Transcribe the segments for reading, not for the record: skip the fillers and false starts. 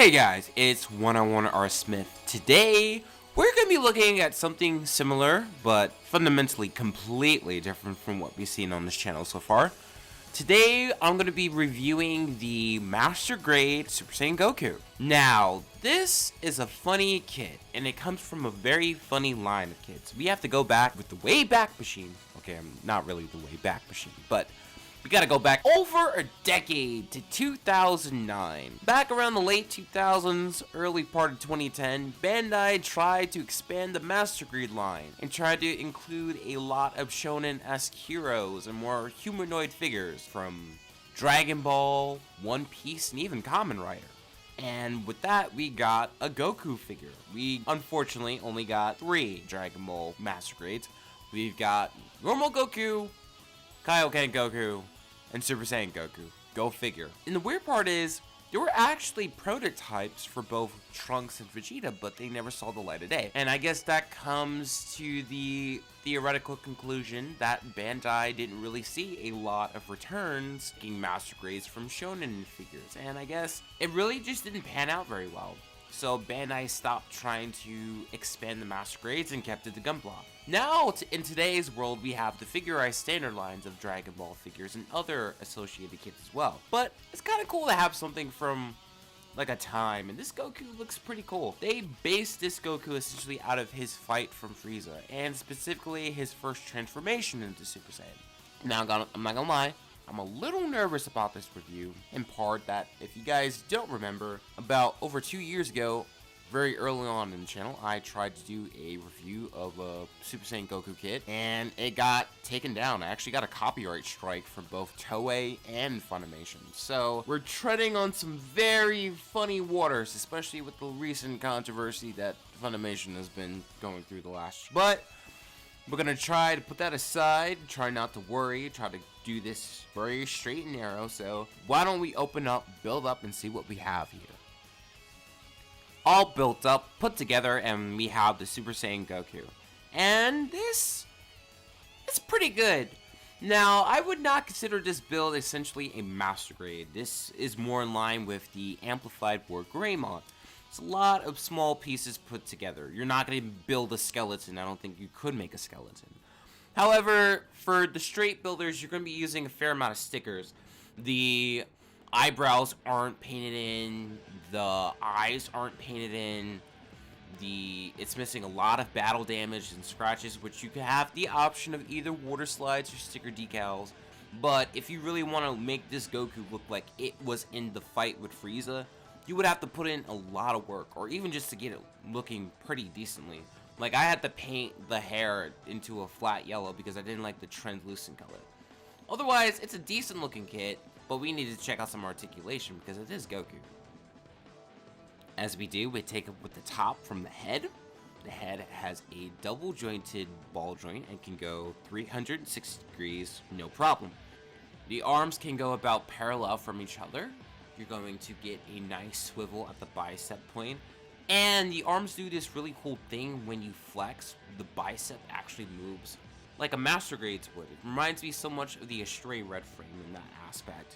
Hey guys, it's one-on-one R Smith. Today, we're going to be looking at something similar, but fundamentally completely different from what we've seen on this channel so far. Today, I'm going to be reviewing the Master Grade Super Saiyan Goku. Now, this is a funny kid, and it comes from a very funny line of kids. We have to go back with the Wayback Machine. Okay, I'm not really the Wayback Machine, but we gotta go back over a decade to 2009. Back around the late 2000s, early part of 2010, Bandai tried to expand the Master Grade line and tried to include a lot of shonen-esque heroes and more humanoid figures from Dragon Ball, One Piece, and even Kamen Rider. And with that, we got a Goku figure. We unfortunately only got 3 Dragon Ball Master Grades. We've got normal Goku, Kaioken Goku, and Super Saiyan Goku. Go figure. And the weird part is, there were actually prototypes for both Trunks and Vegeta, but they never saw the light of day. And I guess that comes to the theoretical conclusion that Bandai didn't really see a lot of returns taking Master Grades from shonen figures. And I guess it really just didn't pan out very well. So Bandai stopped trying to expand the Master Grades and kept it to Gunpla. Now, in today's world, we have the figurized standard lines of Dragon Ball figures and other associated kits as well. But it's kind of cool to have something from like a time, and this Goku looks pretty cool. They based this Goku essentially out of his fight from Freeza, and specifically his first transformation into Super Saiyan. Now, I'm not gonna lie, I'm a little nervous about this review, in part that, if you guys don't remember, about over 2 years ago, very early on in the channel, I tried to do a review of a Super Saiyan Goku kit, and it got taken down. I actually got a copyright strike from both Toei and Funimation. So, we're treading on some very funny waters, especially with the recent controversy that Funimation has been going through the last year. But we're gonna try to put that aside, try not to worry, try to do this very straight and narrow. So why don't we open up, build up, and see what we have here. All built up, put together, and we have the Super Saiyan Goku. And this is pretty good. Now, I would not consider this build essentially a Master Grade. This is more in line with the Amplified War Greymon. It's a lot of small pieces put together. You're not going to build a skeleton. I don't think you could make a skeleton. However, for the straight builders, you're going to be using a fair amount of stickers. The eyebrows aren't painted in. The eyes aren't painted in. It's missing a lot of battle damage and scratches, which you can have the option of either water slides or sticker decals. But if you really want to make this Goku look like it was in the fight with Freeza, you would have to put in a lot of work, or even just to get it looking pretty decently. Like, I had to paint the hair into a flat yellow because I didn't like the translucent color. Otherwise, it's a decent looking kit, but we need to check out some articulation because it is Goku. As we do, we take up with the top from the head. The head has a double jointed ball joint and can go 360 degrees, no problem. The arms can go about parallel from each other. You're going to get a nice swivel at the bicep point. And the arms do this really cool thing when you flex. The bicep actually moves like a Master Grades would. It reminds me so much of the Astray Red frame in that aspect.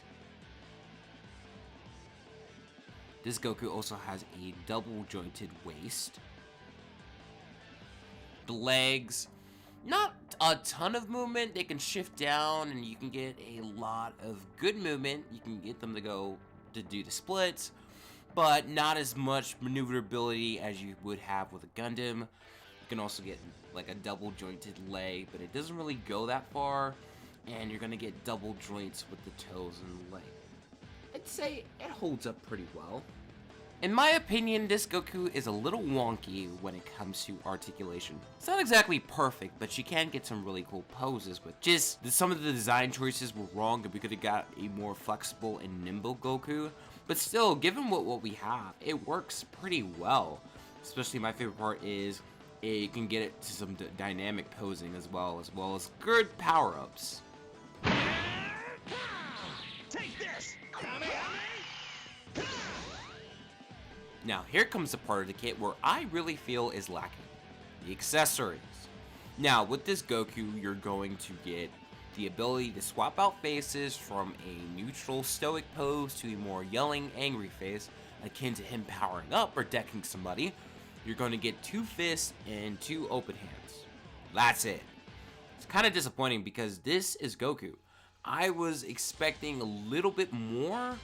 This Goku also has a double jointed waist. The legs, not a ton of movement. They can shift down and you can get a lot of good movement. You can get them to go to do the splits, but not as much maneuverability as you would have with a Gundam. You can also get like a double jointed leg, but it doesn't really go that far, and you're gonna get double joints with the toes and the leg. I'd say it holds up pretty well. In my opinion, this Goku is a little wonky when it comes to articulation. It's not exactly perfect, but you can get some really cool poses with. Just some of the design choices were wrong, and we could have got a more flexible and nimble Goku. But still, given what we have, it works pretty well. Especially my favorite part is you can get it to some dynamic posing as well as good power-ups. Take this! Now, here comes the part of the kit where I really feel is lacking. The accessories. Now, with this Goku, you're going to get The ability to swap out faces from a neutral stoic pose to a more yelling angry face, akin to him powering up or decking somebody. You're going to get 2 fists and 2 open hands. That's it. It's kind of disappointing because this is Goku. I was expecting a little bit more,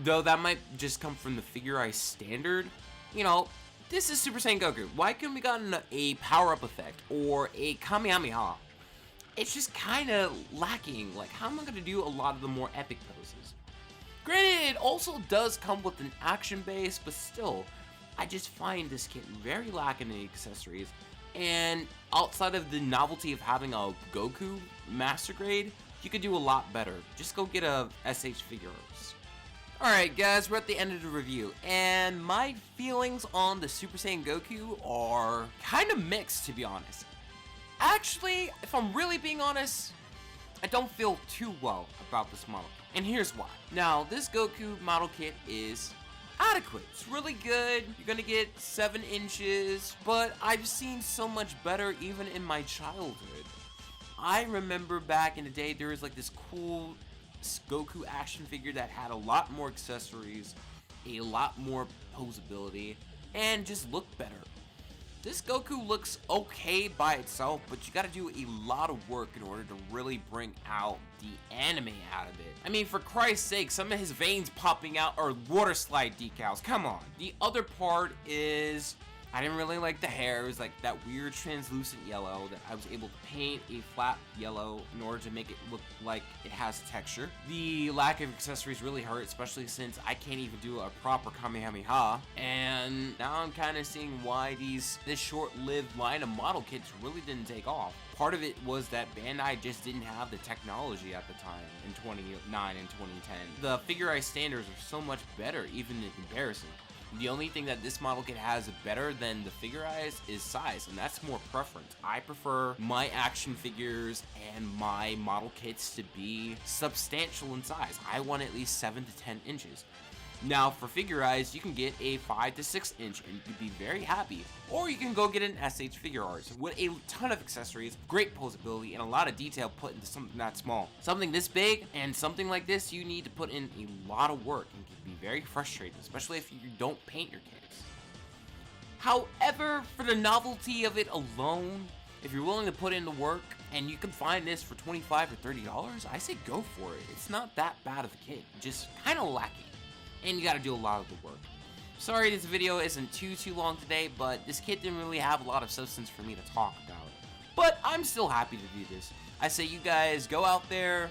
though that might just come from the figure eye standard. You know, this is Super Saiyan Goku. Why couldn't we gotten a power-up effect or a Kamehameha? It's just kind of lacking. Like, how am I going to do a lot of the more epic poses? Granted, it also does come with an action base, but still, I just find this kit very lacking in accessories. And outside of the novelty of having a Goku Master Grade, you could do a lot better. Just go get a SH figures. Alright guys, we're at the end of the review, and my feelings on the Super Saiyan Goku are kind of mixed, to be honest. Actually, if I'm really being honest, I don't feel too well about this model. And here's why. Now, this Goku model kit is adequate. It's really good. You're gonna get 7 inches, but I've seen so much better even in my childhood. I remember back in the day, there was like this cool Goku action figure that had a lot more accessories, a lot more posability, and just looked better. This Goku looks okay by itself, but you gotta do a lot of work in order to really bring out the anime out of it. I mean, for Christ's sake, some of his veins popping out are water slide decals. Come on. The other part is, I didn't really like the hair. It was like that weird translucent yellow that I was able to paint a flat yellow in order to make it look like it has texture. The lack of accessories really hurt, especially since I can't even do a proper Kamehameha. And now I'm kind of seeing why this short-lived line of model kits really didn't take off. Part of it was that Bandai just didn't have the technology at the time in 2009 and 2010. The figure eye standards are so much better even in comparison. The only thing that this model kit has better than the figure eyes is size, and that's more preference. I prefer my action figures and my model kits to be substantial in size. I want at least 7 to 10 inches. Now, for figure eyes, you can get a 5 to 6 inch and you'd be very happy. Or you can go get an SH figure art with a ton of accessories, great posability, and a lot of detail put into something that small. Something this big and something like this, you need to put in a lot of work and can be very frustrating, especially if you don't paint your kits. However, for the novelty of it alone, if you're willing to put in the work and you can find this for $25 or $30, I say go for it. It's not that bad of a kit, just kind of lacking. And you gotta do a lot of the work. Sorry this video isn't too long today, but this kit didn't really have a lot of substance for me to talk about. But I'm still happy to do this. I say you guys go out there,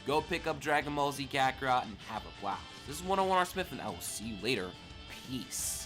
go pick up Dragon Ball Z Kakarot, and have a blast. This is 101 R Smith, and I will see you later. Peace.